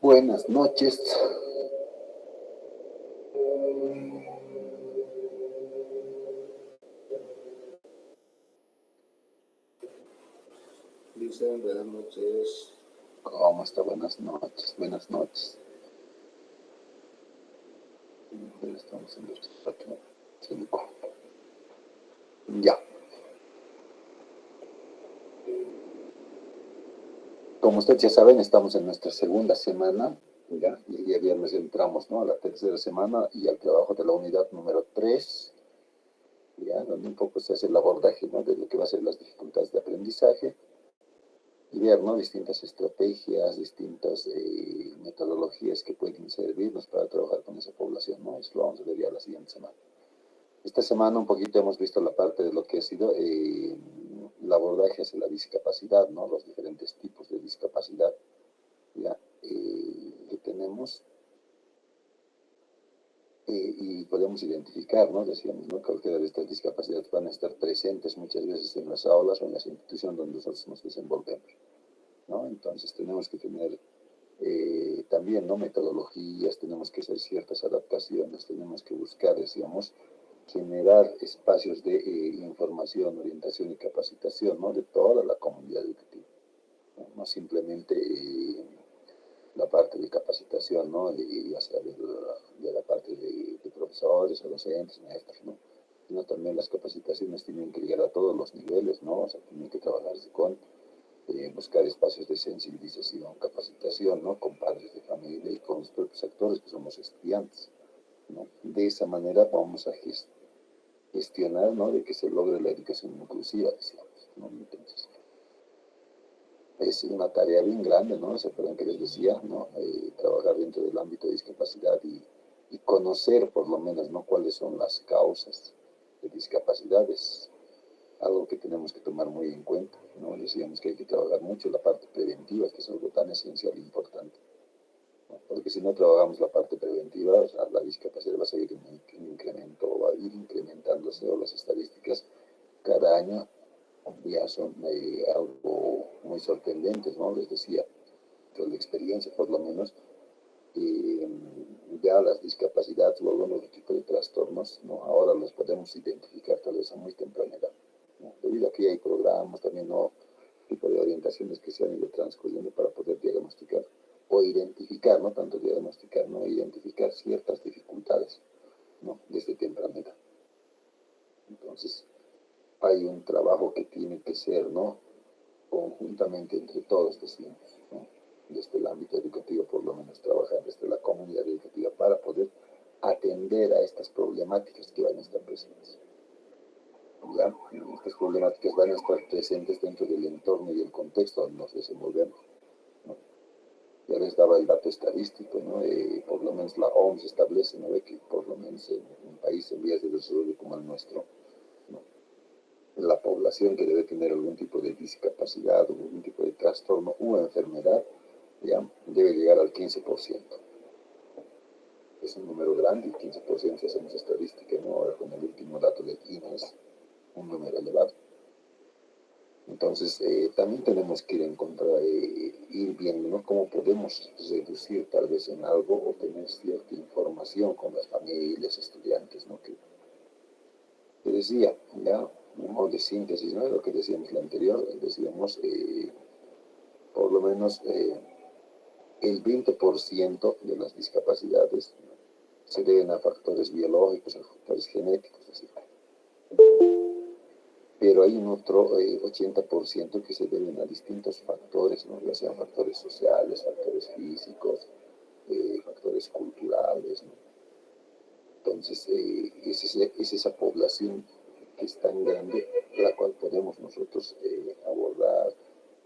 Buenas noches. Dicen buenas noches. ¿Cómo está? Buenas noches, buenas noches. Estamos en el 5. Ya. Como ustedes ya saben, estamos en nuestra segunda semana. Ya, y el día viernes entramos, ¿no?, a la tercera semana y al trabajo de la unidad número 3, ya, donde un poco se hace el abordaje, ¿no?, de lo que va a ser las dificultades de aprendizaje y ver, ¿no?, distintas estrategias, distintas metodologías que pueden servirnos para trabajar con esa población, ¿no? Eso lo vamos a ver ya la siguiente semana. Esta semana un poquito hemos visto la parte de lo que ha sido el abordaje hacia la discapacidad, ¿no?, los diferentes tipos de discapacidad, ¿ya?, que tenemos. Y podemos identificar, ¿no?, decíamos, ¿no?, cualquiera de estas discapacidades van a estar presentes muchas veces en las aulas o en las instituciones donde nosotros nos desenvolvemos, ¿no? Entonces tenemos que tener también, ¿no?, metodologías, tenemos que hacer ciertas adaptaciones, tenemos que buscar, decíamos, generar espacios de información, orientación y capacitación, ¿no?, de toda la comunidad educativa, ¿no? No simplemente la parte de capacitación, ¿no?, ya sea de la parte de profesores o docentes, maestros, ¿no?, sino también las capacitaciones tienen que llegar a todos los niveles, ¿no? O sea, tienen que trabajarse con buscar espacios de sensibilización, capacitación, ¿no?, con padres de familia y con los propios actores que somos estudiantes, ¿no? De esa manera vamos a gestionar, ¿no?, de que se logre la educación inclusiva, decíamos, ¿no? Entonces, es una tarea bien grande, ¿no? ¿Se acuerdan que les decía, ¿no?, trabajar dentro del ámbito de discapacidad y conocer por lo menos, ¿no?, cuáles son las causas de discapacidades, algo que tenemos que tomar muy en cuenta, ¿no? Decíamos que hay que trabajar mucho la parte preventiva, que es algo tan esencial e importante, ¿no? Porque si no trabajamos la parte preventiva, o sea, la discapacidad va a seguir en incremento, va a ir incrementándose, o las estadísticas cada año ya son algo muy sorprendentes, ¿no? Les decía, con la experiencia por lo menos, eh, ya las discapacidades o algunos tipos de trastornos, ¿no?, ahora los podemos identificar tal vez a muy temprana edad, ¿no? Debido a que hay programas también, ¿no?, tipo de orientaciones que se han ido transcurriendo para poder diagnosticar o identificar, no tanto diagnosticar, ¿no?, identificar ciertas dificultades, ¿no?, desde temprana edad. Entonces, hay un trabajo que tiene que ser, ¿no?, conjuntamente entre todos, decimos, ¿no?, desde el ámbito educativo, por lo menos trabajar desde la comunidad educativa para poder atender a estas problemáticas que van a estar presentes. ¿Ya? Estas problemáticas van a estar presentes dentro del entorno y el contexto donde nos desenvolvemos, ¿no? Ya les daba el dato estadístico, ¿no? Por lo menos la OMS establece, ¿no?, que por lo menos en un país en vías de desarrollo como el nuestro, ¿no?, la población que debe tener algún tipo de discapacidad o algún tipo de trastorno u enfermedad, ya, debe llegar al 15%. Es un número grande, el 15% si hacemos estadística, ¿no? Ahora con el último dato del INE es un número elevado. Entonces, también tenemos que ir viendo, ¿no?, cómo podemos reducir tal vez en algo o tener cierta información con las familias, estudiantes, ¿no?, que decía, ya, un modo de síntesis, ¿no?, de lo que decíamos la anterior, decíamos, por lo menos el 20% de las discapacidades se deben a factores biológicos, a factores genéticos, así. Pero hay un otro 80% que se deben a distintos factores, ¿no?, ya sean factores sociales, factores físicos, factores culturales, ¿no? Entonces, es esa población que es tan grande, la cual podemos nosotros abordar,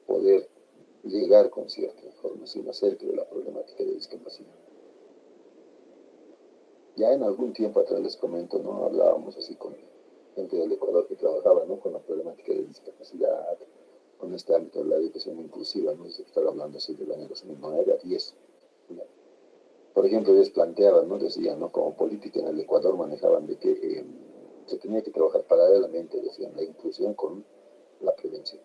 poder llegar con cierta información acerca de la problemática de discapacidad. Ya en algún tiempo atrás les comento, ¿no?, hablábamos así con gente del Ecuador que trabajaba, ¿no?, con la problemática de discapacidad, con este ámbito de la educación inclusiva, ¿no? Se está hablando así del año 2009 a 10. ¿No? Por ejemplo, ellos planteaban, ¿no?, decían, ¿no?, como política en el Ecuador manejaban de que se tenía que trabajar paralelamente, decían, la inclusión con la prevención.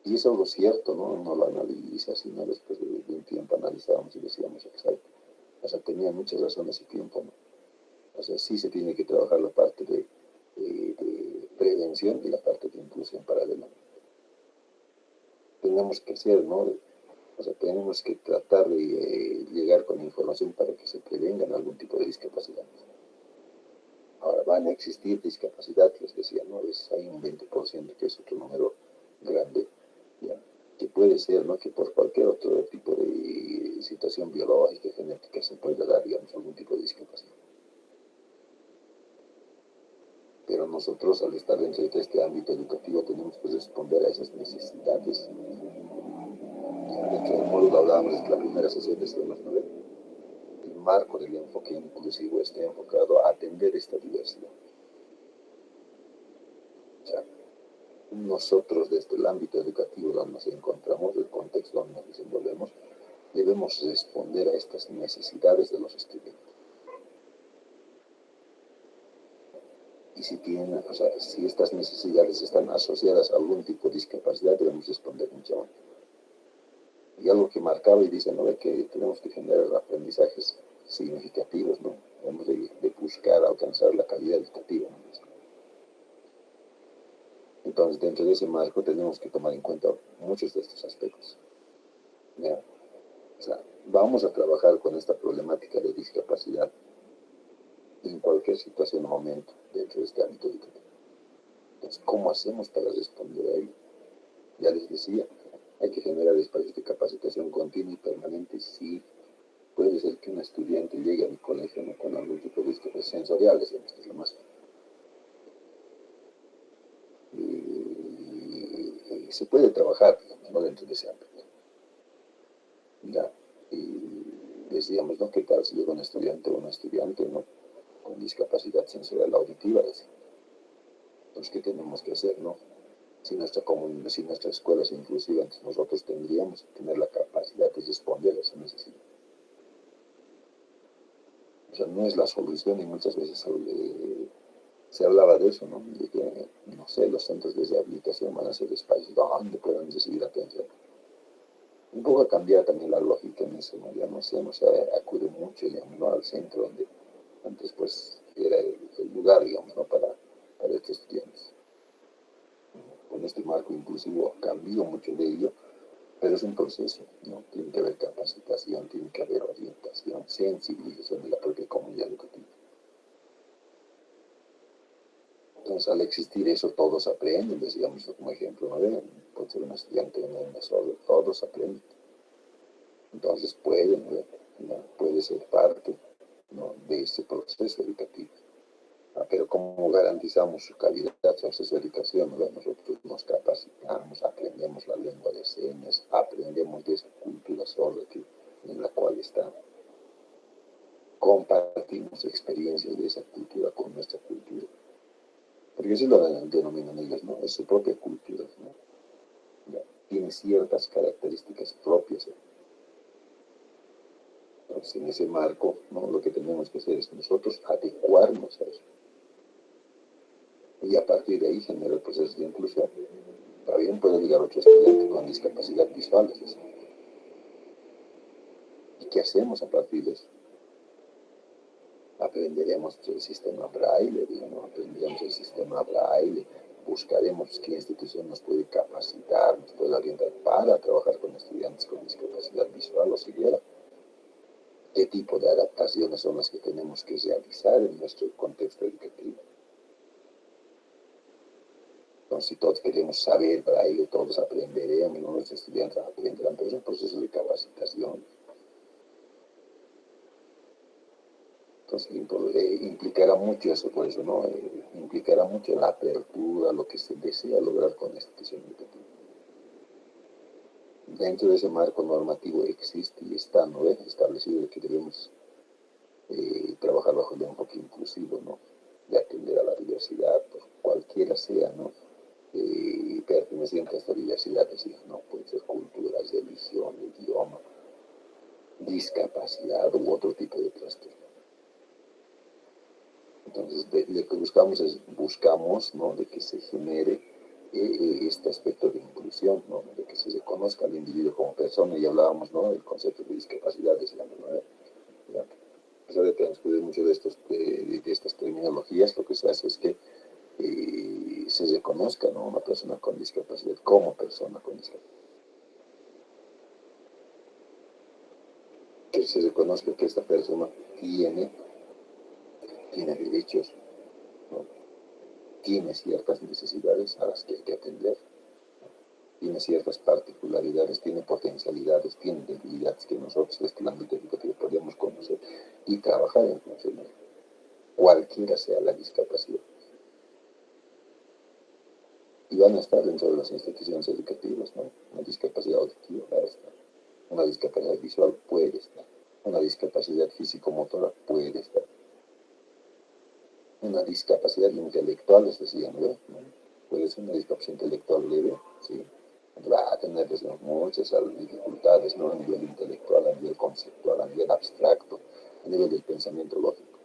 Y es algo cierto, ¿no? Uno lo analiza, sino después de un tiempo analizábamos y decíamos, exacto. O sea, tenía muchas razones y tiempo, ¿no? O sea, sí se tiene que trabajar la parte de prevención y la parte de inclusión paralelamente. Tenemos que hacer, ¿no? O sea, tenemos que tratar de llegar con información para que se prevengan algún tipo de discapacidad. Ahora van a existir discapacidad, les decía, ¿no? Hay un 20% que es otro número grande, ¿ya? Que puede ser, ¿no? Que por cualquier otro tipo de situación biológica, genética, se puede dar, digamos, algún tipo de discapacidad. Pero nosotros, al estar dentro de este ámbito educativo, tenemos que responder a esas necesidades. Dentro del módulo hablábamos de la primera sesión de este ¿no? El marco del enfoque inclusivo está enfocado a atender esta diversidad. O sea, nosotros desde el ámbito educativo donde nos encontramos, el contexto donde nos desenvolvemos, debemos responder a estas necesidades de los estudiantes. Y si tienen, o sea, si estas necesidades están asociadas a algún tipo de discapacidad, debemos responder mucho más. Y algo que marcaba y dice, ¿no? Que tenemos que generar aprendizajes significativos, ¿no? Debemos de buscar alcanzar la calidad educativa, ¿no? Entonces, dentro de ese marco tenemos que tomar en cuenta muchos de estos aspectos. ¿Ya? O sea, vamos a trabajar con esta problemática de discapacidad en cualquier situación o momento dentro de este ámbito educativo. Entonces, ¿cómo hacemos para responder a ello? Ya les decía, hay que generar espacios de capacitación continua y permanente. Sí, puede ser que un estudiante llegue a mi colegio, ¿no? Con algún tipo de discapacidad sensoriales, que es lo más. Y se puede trabajar, digamos, ¿no? Dentro de ese ámbito. Ya, y decíamos, ¿no? ¿Qué tal si llega un estudiante o una estudiante, ¿no? Con discapacidad sensorial auditiva? Entonces, ¿qué tenemos que hacer, no? Si nuestra escuela es inclusiva, entonces nosotros tendríamos que tener la capacidad de responder a esa necesidad. O sea, no es la solución y muchas veces se hablaba de eso, ¿no? De que, no sé, los centros de rehabilitación van a ser espacios donde puedan recibir atención. Un poco a cambiar también la lógica en eso, ¿no? Ya no sé, no se acude mucho, digamos, ¿no? Al centro donde antes pues era el lugar, digamos, ¿no? Para estos estudiantes. Con este marco inclusivo cambió mucho de ello, pero es un proceso, ¿no? Tiene que haber capacitación, tiene que haber orientación, sensibilización de la propia comunidad educativa. Entonces, al existir eso, todos aprenden, decíamos como ejemplo, ¿no? Puede ser un estudiante en una solo, todos aprenden. Entonces, puede ser parte, ¿no? De ese proceso educativo. Pero ¿cómo garantizamos su calidad, su acceso a educación? ¿No? Nosotros nos capacitamos, aprendemos la lengua de señas, aprendemos de esa cultura sorda en la cual está. Compartimos experiencias de esa cultura con nuestra cultura. Porque así lo denominan ellos, ¿no? Es su propia cultura, ¿no? Ya, tiene ciertas características propias. Entonces, en ese marco, ¿no? Lo que tenemos que hacer es nosotros adecuarnos a eso. Y a partir de ahí generar procesos de inclusión. También puede llegar otro estudiante con discapacidad visual. ¿Y qué hacemos a partir de eso? Aprenderemos el sistema Braille, digamos, aprenderemos el sistema Braille, buscaremos qué institución nos puede capacitar, nos puede orientar para trabajar con estudiantes con discapacidad visual o ceguera. ¿Qué tipo de adaptaciones son las que tenemos que realizar en nuestro contexto educativo? Entonces, si todos queremos saber Braille, todos aprenderemos, ¿no? Los estudiantes aprenderán, pero es un proceso de capacitación. Entonces, implicará mucho eso, por eso, ¿no? Implicará mucho la apertura, lo que se desea lograr con la institución educativa. Dentro de ese marco normativo existe y está, ¿no? Establecido que debemos trabajar bajo el enfoque inclusivo, ¿no? De atender a la diversidad, pues, cualquiera sea, ¿no? Perteneciente a esta diversidad, es decir, ¿no? Puede ser cultura, religión, idioma, discapacidad u otro tipo de trastorno. Entonces, lo que buscamos es, ¿no? De que se genere este aspecto de inclusión, ¿no? De que se reconozca al individuo como persona, y hablábamos, ¿no?, del concepto de discapacidad, decíamos, ¿no? Ya, a pesar de transcurrir mucho de estas terminologías, lo que se hace es que se reconozca, ¿no?, una persona con discapacidad como persona con discapacidad. Que se reconozca que esta persona tiene derechos, ¿no?, tiene ciertas necesidades a las que hay que atender, tiene ciertas particularidades, tiene potencialidades, tiene debilidades que nosotros desde el ámbito educativo podemos conocer y trabajar en función de cualquiera sea la discapacidad. Y van a estar dentro de las instituciones educativas, ¿no? Una discapacidad auditiva va a estar, una discapacidad visual puede estar, una discapacidad físico-motora puede estar, una discapacidad intelectual, les decía, ¿no? Puede ser una discapacidad intelectual leve, ¿sí? Va a tener muchas dificultades, ¿no?, a nivel intelectual, a nivel conceptual, a nivel abstracto, a nivel del pensamiento lógico.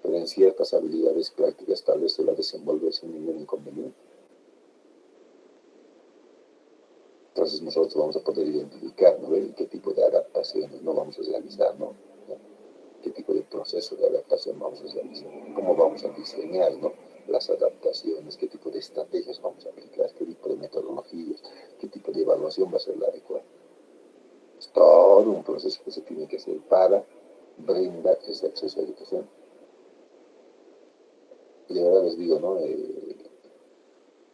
Pero en ciertas habilidades prácticas tal vez se va a desenvolver sin ningún inconveniente. Entonces nosotros vamos a poder identificar, ¿no?, qué tipo de adaptaciones no vamos a realizar, ¿no? Qué tipo de proceso de adaptación vamos a realizar, cómo vamos a diseñar, ¿no?, las adaptaciones, qué tipo de estrategias vamos a aplicar, qué tipo de metodologías, qué tipo de evaluación va a ser la adecuada. Es todo un proceso que se tiene que hacer para brindar ese acceso a educación. Y de verdad les digo, ¿no?,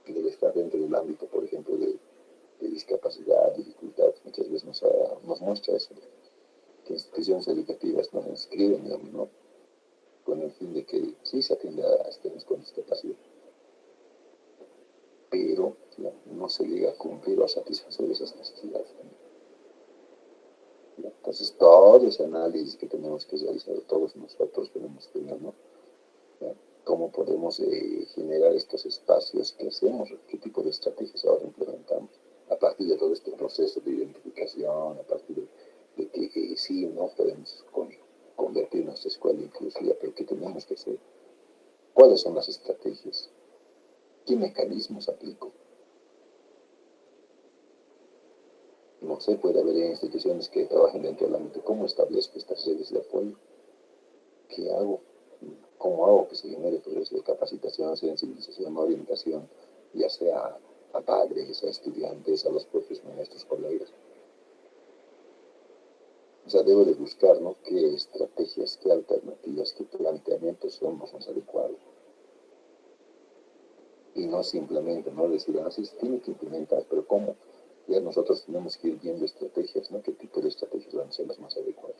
que debe estar dentro del ámbito, por ejemplo, de discapacidad, dificultad, muchas veces nos muestra eso, que instituciones educativas nos inscriben, digamos, ¿no?, con el fin de que sí se atienda a estudiantes con discapacidad, pero no se llega a cumplir o a satisfacer esas necesidades también. Entonces, todo ese análisis que tenemos que realizar, todos nosotros tenemos que ver, ¿no?, cómo podemos generar estos espacios, qué hacemos, qué tipo de estrategias ahora implementamos, a partir de todo este proceso de identificación, a partir de que sí, no podemos convertir nuestra escuela inclusiva, pero ¿qué tenemos que hacer? ¿Cuáles son las estrategias? ¿Qué mecanismos aplico? No sé, puede haber instituciones que trabajen dentro del ámbito. ¿Cómo establezco estas redes de apoyo? ¿Qué hago? ¿Cómo hago que se genere procesos de capacitación, sensibilización, orientación, ya sea a padres, a estudiantes, a los propios maestros, colegas? O sea, debo de buscar, ¿no?, qué estrategias, qué alternativas, qué planteamientos son los más adecuados. Y no simplemente, ¿no?, decir, así se tiene que implementar, pero ¿cómo? Ya nosotros tenemos que ir viendo estrategias, ¿no?, qué tipo de estrategias van a ser las más adecuadas.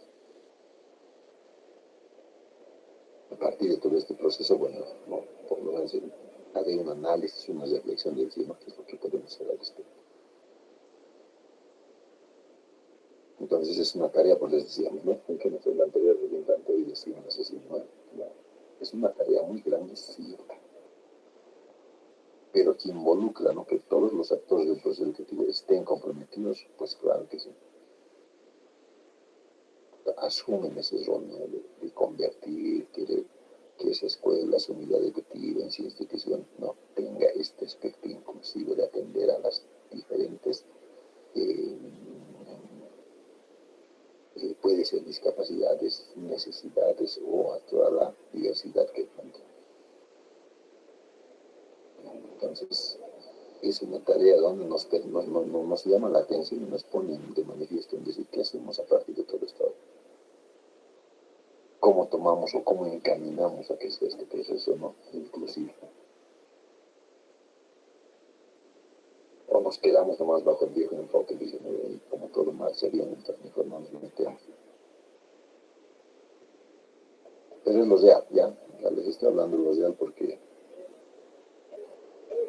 A partir de todo este proceso, bueno, no, por lo menos haré un análisis, una reflexión de decir, ¿no?, qué es lo que podemos hacer al respecto. Entonces es una tarea, pues les decíamos, ¿no?, en que nuestro anterior representante hoy decimos así, ¿no?, es una tarea muy grande, sí, pero que involucra, ¿no?, que todos los actores del proceso educativo estén comprometidos, pues claro que sí. Asumen ese rol, ¿no?, de convertir, que esa escuela, su unidad educativa, en su institución, no tenga este aspecto inclusivo de atender a las diferentes, puede ser discapacidades, necesidades o a toda la diversidad que plantea. Entonces, es una tarea donde nos llama la atención y nos pone de manifiesto en decir qué hacemos a partir de todo esto. Cómo tomamos o cómo encaminamos a que sea este proceso, ¿no?, inclusivo. O nos quedamos nomás bajo el viejo enfoque, diciendo, como todo mal sería, mientras mejor no nos metemos. Pero es lo real, ya les estoy hablando de lo real porque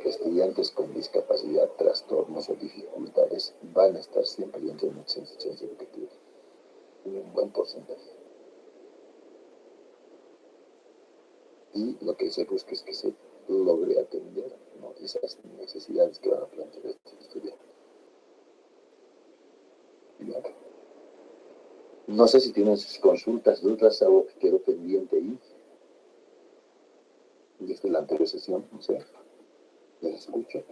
estudiantes con discapacidad, trastornos o dificultades van a estar siempre dentro de nuestras instituciones educativas, un buen porcentaje. Y lo que se busca es que se logre atender, ¿no?, esas necesidades que van a plantear estos estudiantes. No sé si tienen sus consultas, dudas, algo que quedó pendiente ahí desde la anterior sesión, no sé. ¿Me escucho?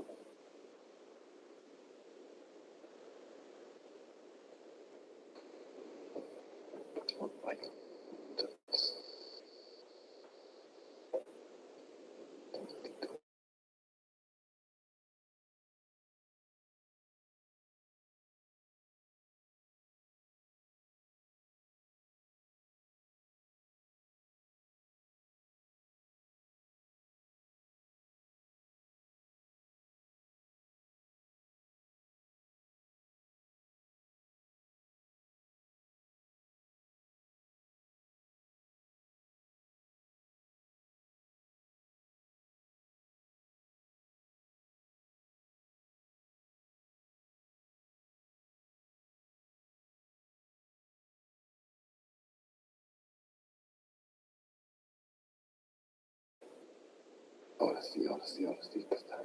Ahora sí, ahora sí, ahora sí, que está.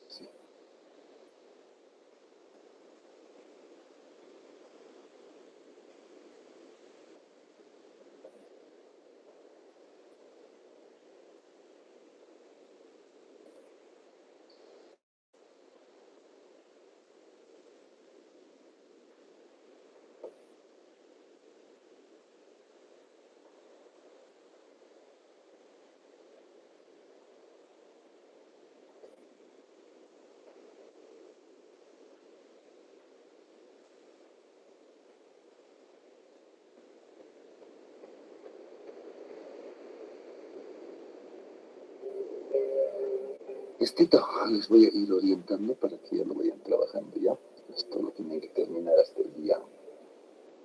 Sí. Les voy a ir orientando para que ya lo vayan trabajando ya. Esto lo tienen que terminar hasta el día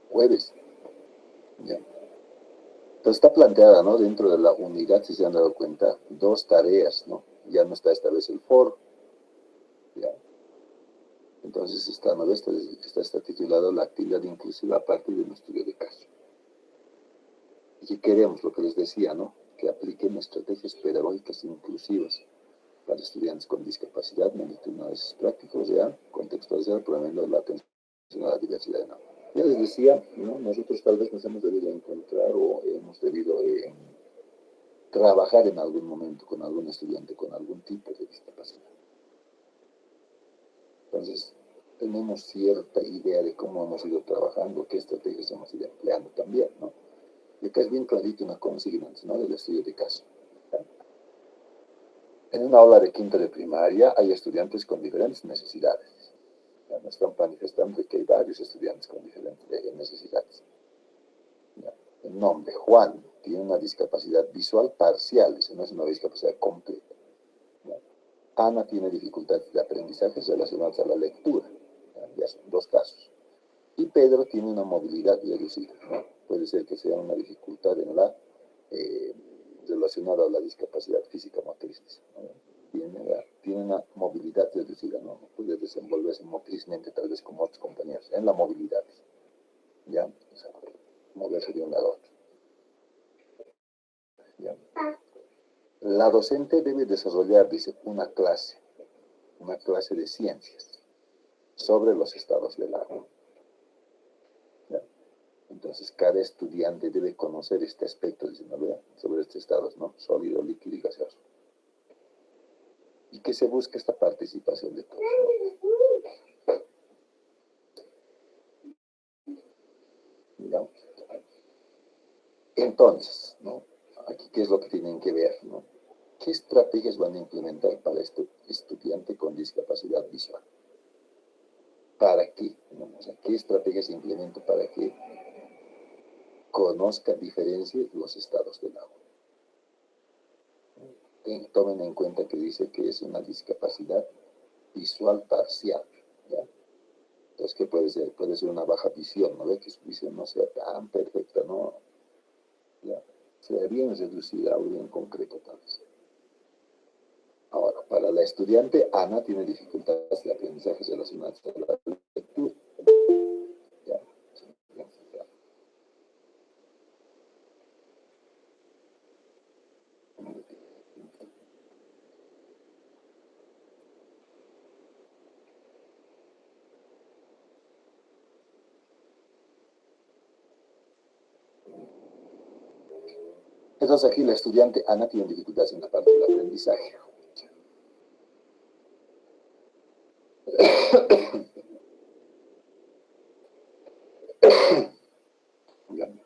jueves. Ya. Entonces está planteada, ¿no? Dentro de la unidad, si se han dado cuenta, dos tareas, ¿no? Ya no está esta vez el for, ¿ya? Entonces está, ¿no? Está titulado la actividad inclusiva a partir de un estudio de caso. Y que queremos, lo que les decía, ¿no? Que apliquen estrategias pedagógicas inclusivas para estudiantes con discapacidad mediante análisis prácticos, ya, contextualizar, promoviendo la atención a la diversidad de normas. Ya les decía, ¿no? Nosotros tal vez nos hemos debido encontrar o hemos debido trabajar en algún momento con algún estudiante con algún tipo de discapacidad. Entonces, tenemos cierta idea de cómo hemos ido trabajando, qué estrategias hemos ido empleando también, ¿no? Y acá es bien clarito una consigna, ¿no? Del estudio de caso. En una aula de quinto de primaria hay estudiantes con diferentes necesidades. Ya nos están manifestando que hay varios estudiantes con diferentes necesidades. Ya. El nombre, Juan, tiene una discapacidad visual parcial, no es una discapacidad completa. Ya. Ana tiene dificultades de aprendizaje relacionadas a la lectura. Ya son dos casos. Y Pedro tiene una movilidad reducida. ¿No? Puede ser que sea una dificultad en la relacionada a la discapacidad física motriz. ¿No? Tiene una movilidad reducida, ¿no? Puede desenvolverse motrizmente tal vez como otros compañeros, en la movilidad. ¿Ya? O sea, moverse de un lado a otro. ¿Ya? La docente debe desarrollar, dice, una clase de ciencias sobre los estados del agua. ¿Ya? Entonces, cada estudiante debe conocer este aspecto, dice, ¿no? Sobre estos estados, ¿no? Sólido, líquido y gaseoso. Y que se busque esta participación de todos, ¿no? ¿Ya? Entonces, ¿no? Aquí, ¿qué es lo que tienen que ver, ¿no? ¿Qué estrategias van a implementar para este estudiante con discapacidad visual? ¿Para qué? ¿No? O sea, ¿qué estrategias implemento para que conozca, diferencie los estados del agua? Tomen en cuenta que dice que es una discapacidad visual parcial, ¿ya? Entonces, ¿qué puede ser? Puede ser una baja visión, ¿no ve? Que su visión no sea tan perfecta, ¿no? ¿Ya? Sea bien reducida o bien concreta, tal vez. Ahora, para la estudiante, Ana tiene dificultades de aprendizaje relacionadas a la lectura. ¿Ya? Entonces aquí la estudiante Ana tiene dificultades en la parte del aprendizaje.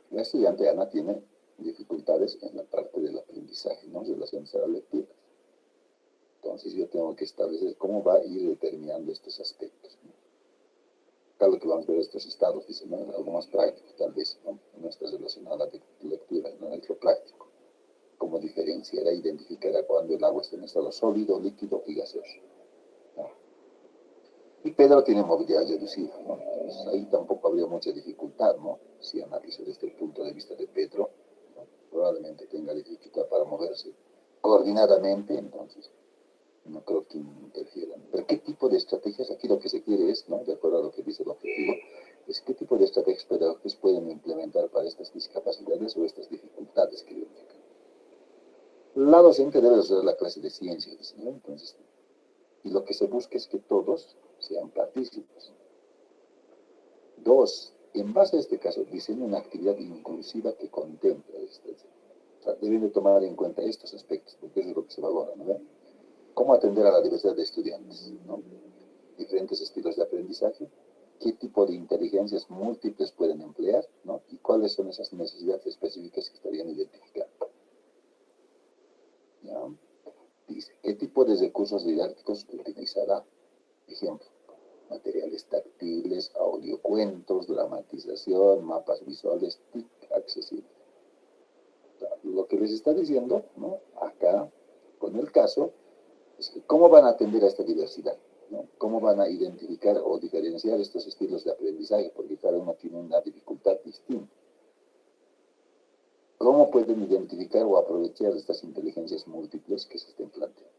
La estudiante Ana tiene dificultades en la parte del aprendizaje, ¿no? Relacionadas a la lectura. Entonces yo tengo que establecer cómo va a ir determinando estos aspectos, ¿no? Acá lo que vamos a ver estos estados, dice, ¿no? Algo más práctico, tal vez, ¿no? No está relacionado a la lectura, ¿no? Es lo práctico. Cómo diferenciará, identificará cuando el agua está en estado sólido, líquido y gaseoso, ¿no? Y Pedro tiene movilidad reducida, ¿no? Entonces ahí tampoco habría mucha dificultad, ¿no? Si analizo desde el punto de vista de Pedro, ¿no? Probablemente tenga dificultad para moverse coordinadamente, entonces no creo que interfieran. Pero ¿qué tipo de estrategias? Aquí lo que se quiere es, ¿no? De acuerdo a lo que dice el objetivo, es qué tipo de estrategias pedagógicas pueden implementar para estas discapacidades o estas dificultades que identifican. La docente debe hacer la clase de ciencias, ¿no? Entonces, y lo que se busca es que todos sean partícipes. Dos, en base a este caso, diseña una actividad inclusiva que contemple esto. O sea, deben de tomar en cuenta estos aspectos, porque eso es lo que se valora, ¿no? ¿Cómo atender a la diversidad de estudiantes, ¿no? Diferentes estilos de aprendizaje, qué tipo de inteligencias múltiples pueden emplear, ¿no? Y cuáles son esas necesidades específicas que estarían identificando. ¿Ya? Dice, ¿qué tipo de recursos didácticos utilizará? Ejemplo, materiales táctiles, audiocuentos, dramatización, mapas visuales, TIC accesibles. O sea, lo que les está diciendo, ¿no? Acá, con el caso, es que cómo van a atender a esta diversidad, ¿no? Cómo van a identificar o diferenciar estos estilos de aprendizaje, porque cada uno tiene una dificultad distinta. ¿Cómo pueden identificar o aprovechar estas inteligencias múltiples que se estén planteando?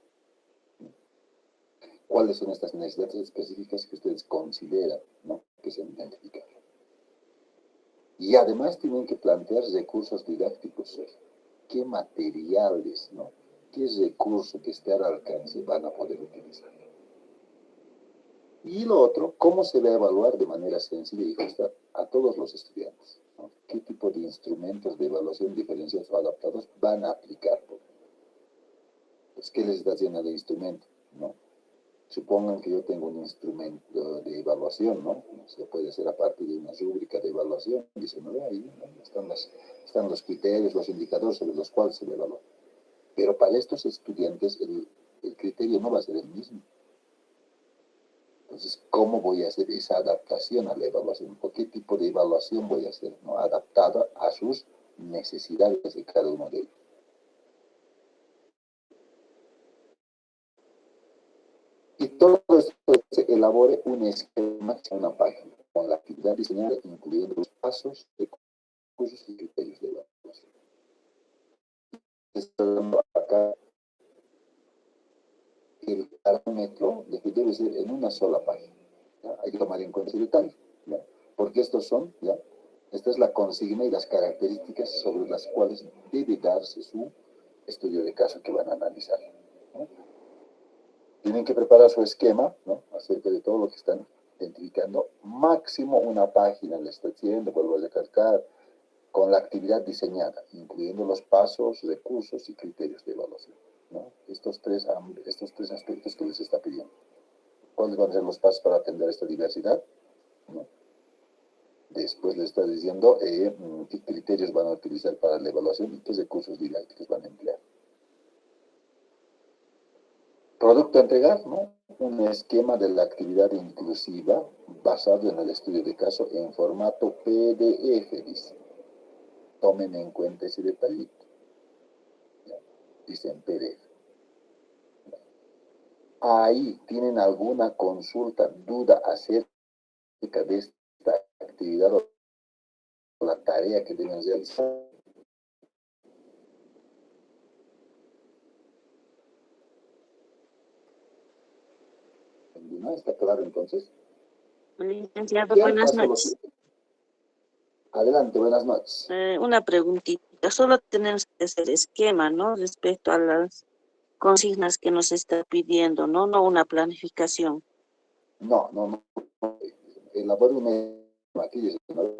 ¿Cuáles son estas necesidades específicas que ustedes consideran, ¿no? Que se han identificado? Y además tienen que plantear recursos didácticos. ¿Qué materiales, ¿no? ¿Qué recurso que esté al alcance van a poder utilizar? Y lo otro, ¿cómo se va a evaluar de manera sencilla y justa a todos los estudiantes, ¿no? ¿Qué tipo de instrumentos de evaluación diferenciados o adaptados van a aplicar? Pues, ¿qué les está haciendo de instrumento? ¿No? Supongan que yo tengo un instrumento de evaluación, ¿no? Se puede hacer a partir de una rúbrica de evaluación, dice, ¿no? Ahí, ¿no? Están los criterios, los indicadores sobre los cuales se le evalúa. Pero para estos estudiantes el criterio no va a ser el mismo. Entonces, ¿cómo voy a hacer esa adaptación a la evaluación? ¿O qué tipo de evaluación voy a hacer, ¿no? Adaptada a sus necesidades de cada uno de ellos. Y todo esto se elabore un esquema en una página con la actividad diseñada, incluyendo los pasos, recursos y criterios de evaluación. Estoy dando acá el parámetro de que debe ser en una sola página. ¿Ya? Hay que tomar en cuenta ese detalle, ¿ya? Porque estos son, ¿ya? Esta es la consigna y las características sobre las cuales debe darse su estudio de caso que van a analizar, ¿no? Tienen que preparar su esquema, ¿no? Acerca de todo lo que están identificando. Máximo una página le está diciendo, vuelvo a recalcar, con la actividad diseñada, incluyendo los pasos, recursos y criterios de evaluación, ¿no? Estos tres aspectos que les está pidiendo. ¿Cuáles van a ser los pasos para atender esta diversidad? ¿No? Después les está diciendo qué criterios van a utilizar para la evaluación y qué recursos didácticos van a emplear. Producto a entregar, ¿no? Un esquema de la actividad inclusiva basado en el estudio de caso en formato PDF, dice. Tomen en cuenta ese detallito. ¿Ya? Dice en PDF. Ahí tienen alguna consulta, duda acerca de esta actividad o la tarea que deben realizar. ¿No? ¿Está claro entonces? Licenciado, Ya buenas paso noches. Adelante, buenas noches. Una preguntita. Solo tenemos que hacer esquema, ¿no? Respecto a las consignas que nos está pidiendo, ¿no? No una planificación. No. Elabore un aquí, dice, ¿no?